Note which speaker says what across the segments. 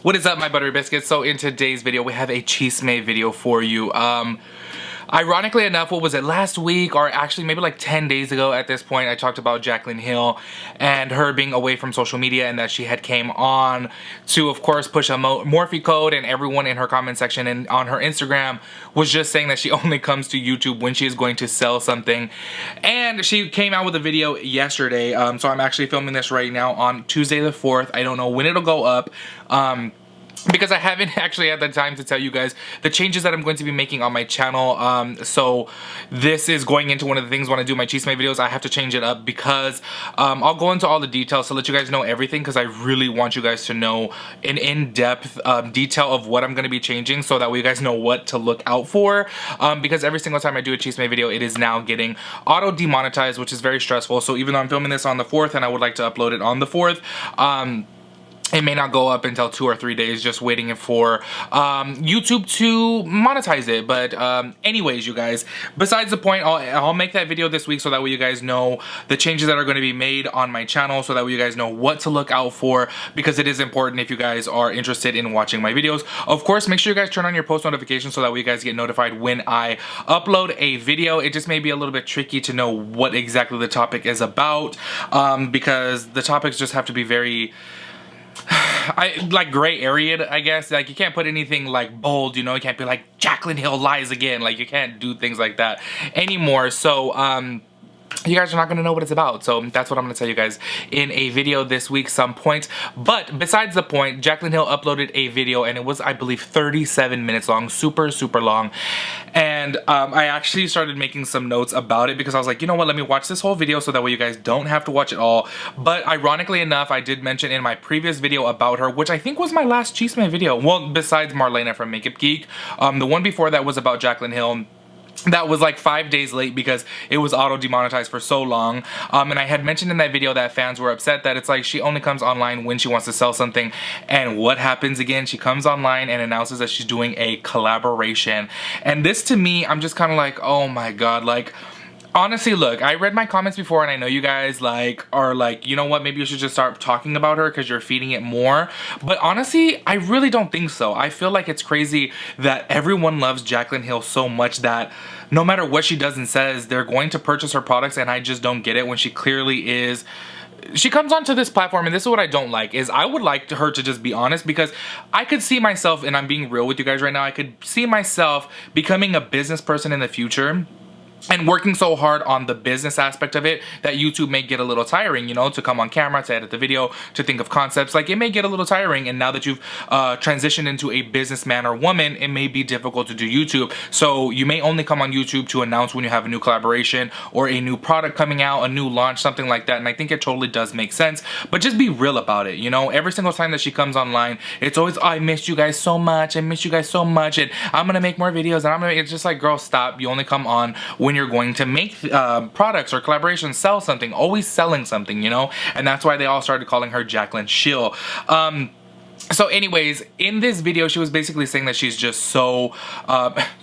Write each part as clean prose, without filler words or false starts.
Speaker 1: What is up, my buttery biscuits? So in today's video we have a chisme video for you. Ironically enough, what was it, last week, or actually maybe like 10 days ago at this point, I talked about Jaclyn Hill and her being away from social media, and that she had came on to, of course, push a Morphe code, and everyone in her comment section and on her Instagram was just saying that she only comes to YouTube when she is going to sell something. And she came out with a video yesterday, so I'm actually filming this right now on Tuesday the 4th. I don't know when it'll go up. Because I haven't actually had the time to tell you guys the changes that I'm going to be making on my channel. So this is going into one of the things when I do my chisme videos. I have to change it up because I'll go into all the details to let you guys know everything, because I really want you guys to know an in-depth detail of what I'm going to be changing, so that way you guys know what to look out for. Because every single time I do a chisme video, it is now getting auto demonetized, which is very stressful. So even though I'm filming this on the 4th and I would like to upload it on the 4th, it may not go up until 2 or 3 days, just waiting for YouTube to monetize it. But anyways, you guys, besides the point, I'll make that video this week so that way you guys know the changes that are going to be made on my channel, so that way you guys know what to look out for, because it is important if you guys are interested in watching my videos. Of course, make sure you guys turn on your post notifications so that way you guys get notified when I upload a video. It just may be a little bit tricky to know what exactly the topic is about, because the topics just have to be very like gray area, I guess. Like, you can't put anything like bold, you know. You can't be like Jaclyn Hill lies again. Like, you can't do things like that anymore. So you guys are not going to know what it's about. So that's what I'm going to tell you guys in a video this week some point. But besides the point, Jaclyn Hill uploaded a video, and it was, I believe, 37 minutes long. Super long. And I actually started making some notes about it, because I was like, you know what, let me watch this whole video so that way you guys don't have to watch it all. But ironically enough, I did mention in my previous video about her, which I think was my last chisme video, well, besides Marlena from Makeup Geek, the one before that was about Jaclyn Hill. That was like 5 days late because it was auto demonetized for so long. And I had mentioned in that video that fans were upset that it's like she only comes online when she wants to sell something. And what happens again? She comes online and announces that she's doing a collaboration. And this, to me, I'm just kind of like, oh my god, like, honestly, look, I read my comments before, and I know you guys like are like, you know what, maybe you should just start talking about her because you're feeding it more. But honestly, I really don't think so. I feel like it's crazy that everyone loves Jaclyn Hill so much that no matter what she does and says, they're going to purchase her products, and I just don't get it when she clearly is. She comes onto this platform, and this is what I don't like, is I would like her to just be honest, because I could see myself, and I'm being real with you guys right now, I could see myself becoming a business person in the future and working so hard on the business aspect of it that YouTube may get a little tiring, you know, to come on camera, to edit the video, to think of concepts. Like, it may get a little tiring, and now that you've transitioned into a businessman or woman, it may be difficult to do YouTube. So you may only come on YouTube to announce when you have a new collaboration or a new product coming out, a new launch, something like that. And I think it totally does make sense, but just be real about it, you know. Every single time that she comes online, it's always, oh, I missed you guys so much, I missed you guys so much, and I'm gonna make more videos, and it's just like, girl, stop. You only come on when you're going to make products or collaborations, sell something, always selling something, you know. And that's why they all started calling her Jaclyn Shill. So anyways, in this video, she was basically saying that she's just so,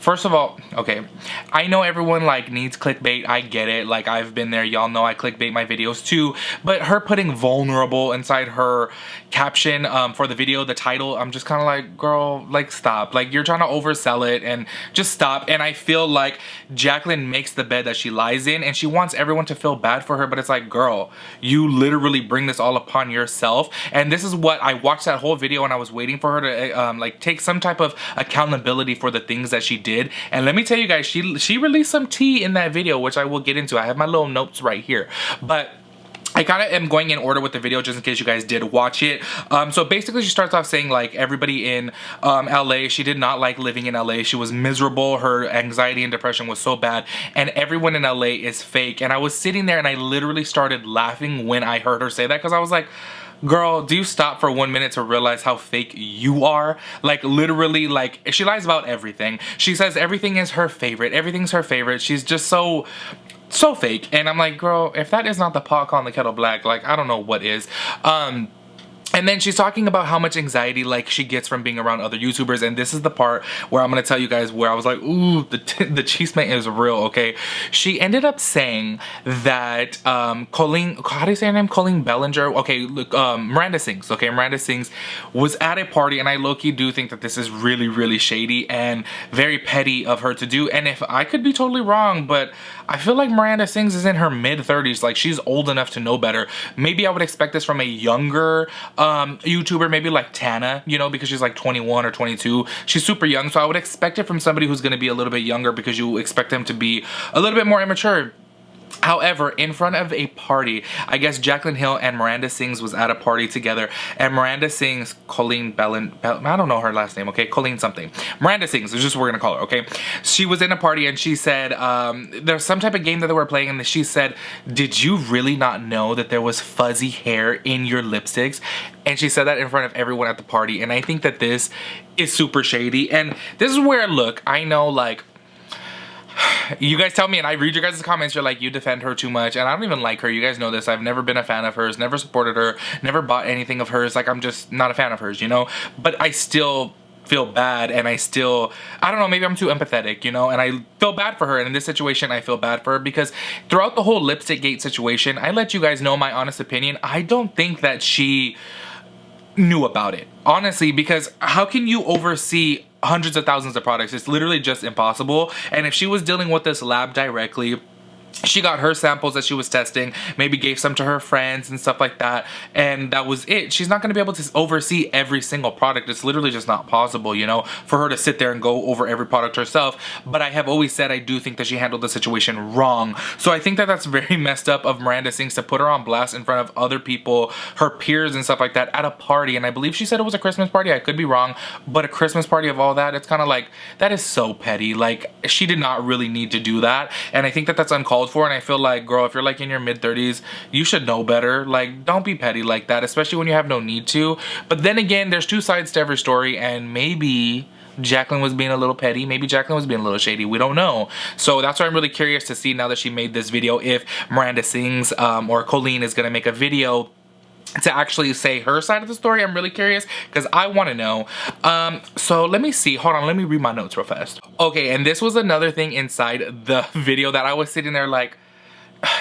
Speaker 1: first of all, okay, I know everyone like needs clickbait, I get it, like I've been there, y'all know I clickbait my videos too, but her putting vulnerable inside her caption for the video, the title, I'm just kind of like, girl, like, stop, like, you're trying to oversell it, and just stop. And I feel like Jaclyn makes the bed that she lies in, and she wants everyone to feel bad for her, but it's like, girl, you literally bring this all upon yourself. And this is what I watched that whole video, and I was waiting for her to like take some type of accountability for the things that she did. And let me tell you guys, she released some tea in that video, which I will get into. I have my little notes right here, but I kind of am going in order with the video just in case you guys did watch it. So basically she starts off saying like everybody in LA, she did not like living in LA. She was miserable. Her anxiety and depression was so bad, and everyone in LA is fake. And I was sitting there and I literally started laughing when I heard her say that, because I was like, girl, do you stop for 1 minute to realize how fake you are? Like, literally, like, she lies about everything. She says everything is her favorite. Everything's her favorite. She's just so fake. And I'm like, girl, if that is not the pot calling the kettle black, like, I don't know what is. And then she's talking about how much anxiety like she gets from being around other YouTubers, and this is the part where I'm gonna tell you guys where I was like, ooh, the chisme is real, okay? She ended up saying that Colleen, how do you say her name? Colleen Bellinger. Okay, look, Miranda Sings. Okay, Miranda Sings was at a party, and I low-key do think that this is really, really shady and very petty of her to do. And if I could be totally wrong, but I feel like Miranda Sings is in her mid-30s. Like, she's old enough to know better. Maybe I would expect this from a younger YouTuber, maybe like Tana, you know, because she's like 21 or 22. She's super young, so I would expect it from somebody who's going to be a little bit younger, because you expect them to be a little bit more immature. However, in front of a party, I guess Jaclyn Hill and Miranda Sings was at a party together, and Miranda Sings, Colleen I don't know her last name, okay? Colleen something. Miranda Sings is just what we're gonna call her, okay? She was in a party, and she said, there's some type of game that they were playing, and she said, did you really not know that there was fuzzy hair in your lipsticks? And she said that in front of everyone at the party, and I think that this is super shady. And this is where, look, I know, like, you guys tell me, and I read your guys' comments, you're like, you defend her too much, and I don't even like her. You guys know this. I've never been a fan of hers, never supported her, never bought anything of hers. Like, I'm just not a fan of hers, you know? But I still feel bad, and I don't know, maybe I'm too empathetic, you know? And I feel bad for her, and in this situation, I feel bad for her, because throughout the whole lipstick gate situation, I let you guys know my honest opinion. I don't think that she knew about it, honestly, because how can you oversee hundreds of thousands of products? It's literally just impossible. And if she was dealing with this lab directly, she got her samples that she was testing, maybe gave some to her friends and stuff like that, and that was it. She's not going to be able to oversee every single product. It's literally just not possible, you know, for her to sit there and go over every product herself. But I have always said I do think that she handled the situation wrong. So I think that that's very messed up of Miranda Sings to put her on blast in front of other people, her peers and stuff like that, at a party. And I believe she said it was a Christmas party. I could be wrong, but a Christmas party of all that, it's kind of like, that is so petty. Like, she did not really need to do that, and I think that that's uncalled for. And I feel like, girl, if you're like in your mid-30s, you should know better. Like, don't be petty like that, especially when you have no need to. But then again, there's two sides to every story, and maybe Jaclyn was being a little petty, maybe Jaclyn was being a little shady, we don't know. So that's why I'm really curious to see, now that she made this video, if Miranda Sings or Colleen is gonna make a video to actually say her side of the story. I'm really curious, because I want to know. So let me see, hold on, let me read my notes real fast. Okay, and this was another thing inside the video that I was sitting there like,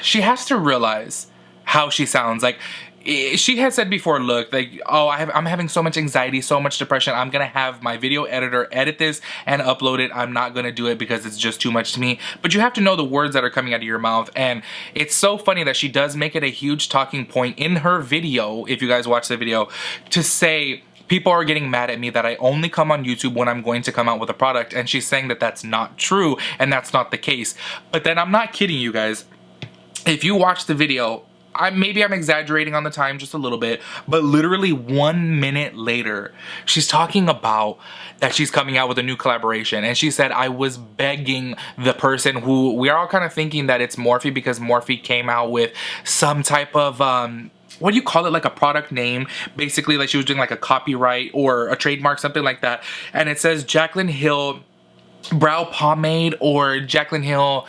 Speaker 1: she has to realize how she sounds. Like, she had said before, look, like, oh, I'm having so much anxiety, so much depression, I'm gonna have my video editor edit this and upload it. I'm not gonna do it because it's just too much to me. But you have to know the words that are coming out of your mouth. And it's so funny that she does make it a huge talking point in her video, if you guys watch the video, to say, people are getting mad at me that I only come on YouTube when I'm going to come out with a product. And she's saying that that's not true, and that's not the case. But then, I'm not kidding you guys, if you watch the video, maybe I'm exaggerating on the time just a little bit, but literally 1 minute later, she's talking about that she's coming out with a new collaboration. And she said, I was begging the person who, we are all kind of thinking that it's Morphe, because Morphe came out with some type of, what do you call it, like a product name, basically, like she was doing like a copyright or a trademark, something like that. And it says Jaclyn Hill brow pomade, or Jaclyn Hill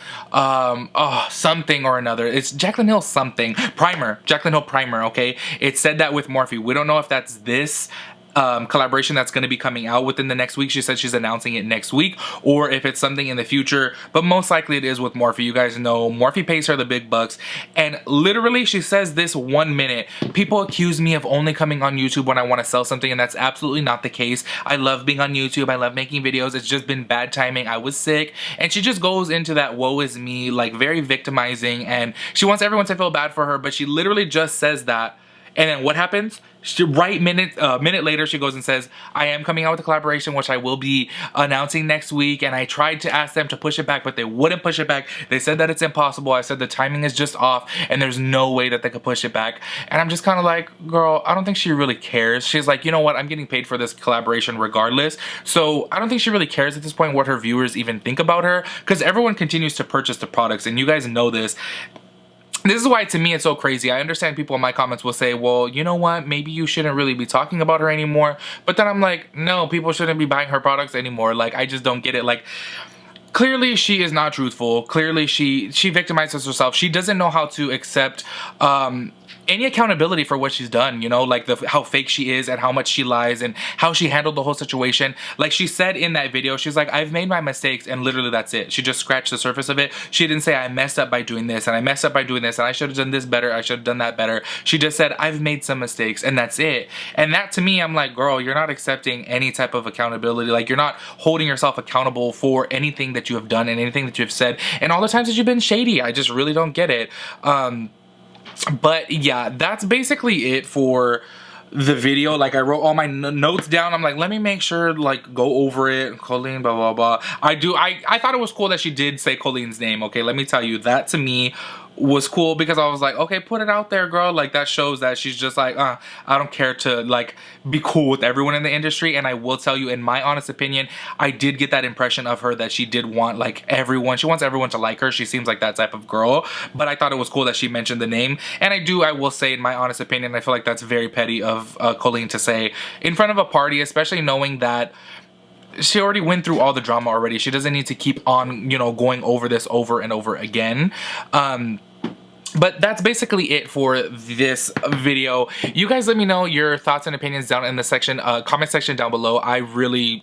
Speaker 1: something or another. It's Jaclyn Hill something primer, Jaclyn Hill primer. Okay, it said that with Morphe. We don't know if that's this collaboration that's going to be coming out within the next week. She said she's announcing it next week, or if it's something in the future, but most likely it is with Morphe. You guys know Morphe pays her the big bucks. And literally, she says this 1 minute, people accuse me of only coming on YouTube when I want to sell something, and that's absolutely not the case. I love being on YouTube, I love making videos, it's just been bad timing, I was sick. And she just goes into that woe is me, like very victimizing, and she wants everyone to feel bad for her, but she literally just says that. And then what happens? She, minute later, she goes and says, I am coming out with a collaboration, which I will be announcing next week. And I tried to ask them to push it back, but they wouldn't push it back. They said that it's impossible. I said the timing is just off, and there's no way that they could push it back. And I'm just kind of like, girl, I don't think she really cares. She's like, you know what? I'm getting paid for this collaboration regardless. So I don't think she really cares at this point what her viewers even think about her, because everyone continues to purchase the products. And you guys know this. This is why, to me, it's so crazy. I understand people in my comments will say, well, you know what? Maybe you shouldn't really be talking about her anymore. But then I'm like, no, people shouldn't be buying her products anymore. Like, I just don't get it. Like, clearly she is not truthful. Clearly she victimizes herself. She doesn't know how to accept any accountability for what she's done, you know, like how fake she is and how much she lies and how she handled the whole situation. Like she said in that video, she's like, I've made my mistakes, and literally that's it. She just scratched the surface of it. She didn't say I messed up by doing this and I messed up by doing this and I should have done this better, I should have done that better. She just said I've made some mistakes, and that's it. And that to me, I'm like, girl, you're not accepting any type of accountability. Like you're not holding yourself accountable for anything that you have done and anything that you've said and all the times that you've been shady. I just really don't get it. But yeah, that's basically it for the video. Like I wrote all my notes down. I'm like, let me make sure, like, go over it. Colleen, blah, blah, blah. I thought it was cool that she did say Colleen's name. Okay, let me tell you, that to me was cool because I was like, okay, put it out there, girl. Like that shows that she's just like, I don't care to like be cool with everyone in the industry. And I will tell you, in my honest opinion, I did get that impression of her that she did want like everyone. She wants everyone to like her. She seems like that type of girl. But I thought it was cool that she mentioned the name. And I will say, in my honest opinion, I feel like that's very petty of Colleen to say in front of a party, especially knowing that she already went through all the drama already. She doesn't need to keep on, you know, going over this over and over again. But that's basically it for this video. You guys let me know your thoughts and opinions down in the section, comment section down below. I really,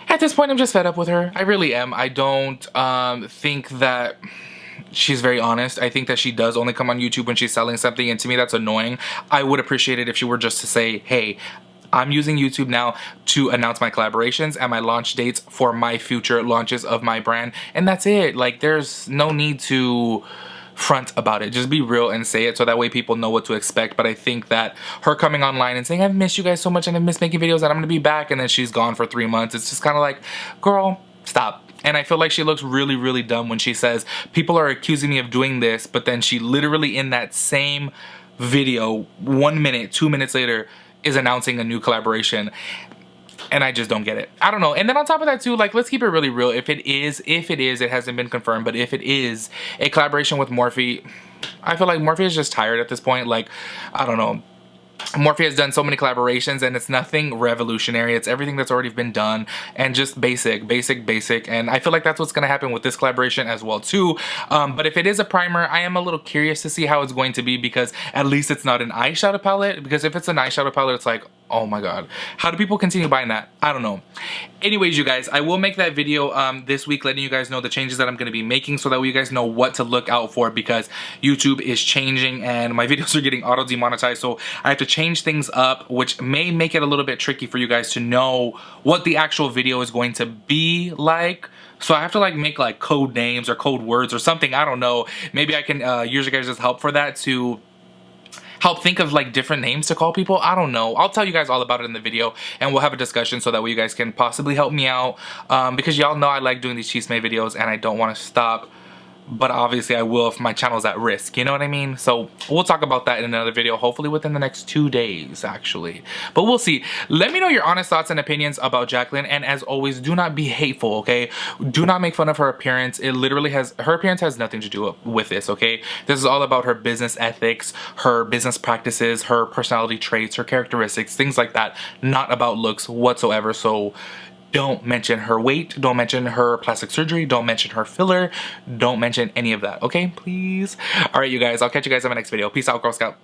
Speaker 1: at this point, I'm just fed up with her. I really am. I don't think that she's very honest. I think that she does only come on YouTube when she's selling something, and to me that's annoying. I would appreciate it if she were just to say, hey, I'm using YouTube now to announce my collaborations and my launch dates for my future launches of my brand, and that's it. Like there's no need to front about it. Just be real and say it so that way people know what to expect. But I think that her coming online and saying, I've missed you guys so much and I've missed making videos and I'm gonna be back, and then she's gone for 3 months, it's just kind of like, girl, stop. And I feel like she looks really, really dumb when she says, people are accusing me of doing this, but then she literally in that same video, 1 minute, 2 minutes later, is announcing a new collaboration. And I just don't get it. I don't know. And then on top of that too, like, let's keep it really real. If it is, it hasn't been confirmed, but if it is a collaboration with Morphe, I feel like Morphe is just tired at this point. Like, I don't know. Morphe has done so many collaborations and it's nothing revolutionary. It's everything that's already been done and just basic. And I feel like that's what's going to happen with this collaboration as well too. But if it is a primer, I am a little curious to see how it's going to be, because at least it's not an eyeshadow palette. Because if it's an eyeshadow palette, it's like, oh my god, how do people continue buying that? I don't know. Anyways, you guys, I will make that video this week letting you guys know the changes that I'm going to be making, so that way you guys know what to look out for, because YouTube is changing and my videos are getting auto demonetized, so I have to change things up, which may make it a little bit tricky for you guys to know what the actual video is going to be like. So I have to like make like code names or code words or something. I don't know. Maybe I can use you guys' help for that, to help think of like different names to call people. I don't know. I'll tell you guys all about it in the video and we'll have a discussion, so that way you guys can possibly help me out, because y'all know I like doing these Chisme videos and I don't want to stop. But obviously I will if my channel's at risk, you know what I mean? So we'll talk about that in another video, hopefully within the next 2 days actually. But we'll see. Let me know your honest thoughts and opinions about Jaclyn, and as always, do not be hateful, okay? Do not make fun of her appearance. It literally her appearance has nothing to do with this, okay? This is all about her business ethics, her business practices, her personality traits, her characteristics, things like that. Not about looks whatsoever. So don't mention her weight, don't mention her plastic surgery, don't mention her filler, don't mention any of that, okay? Please. All right, you guys, I'll catch you guys in my next video. Peace out, Girl Scout.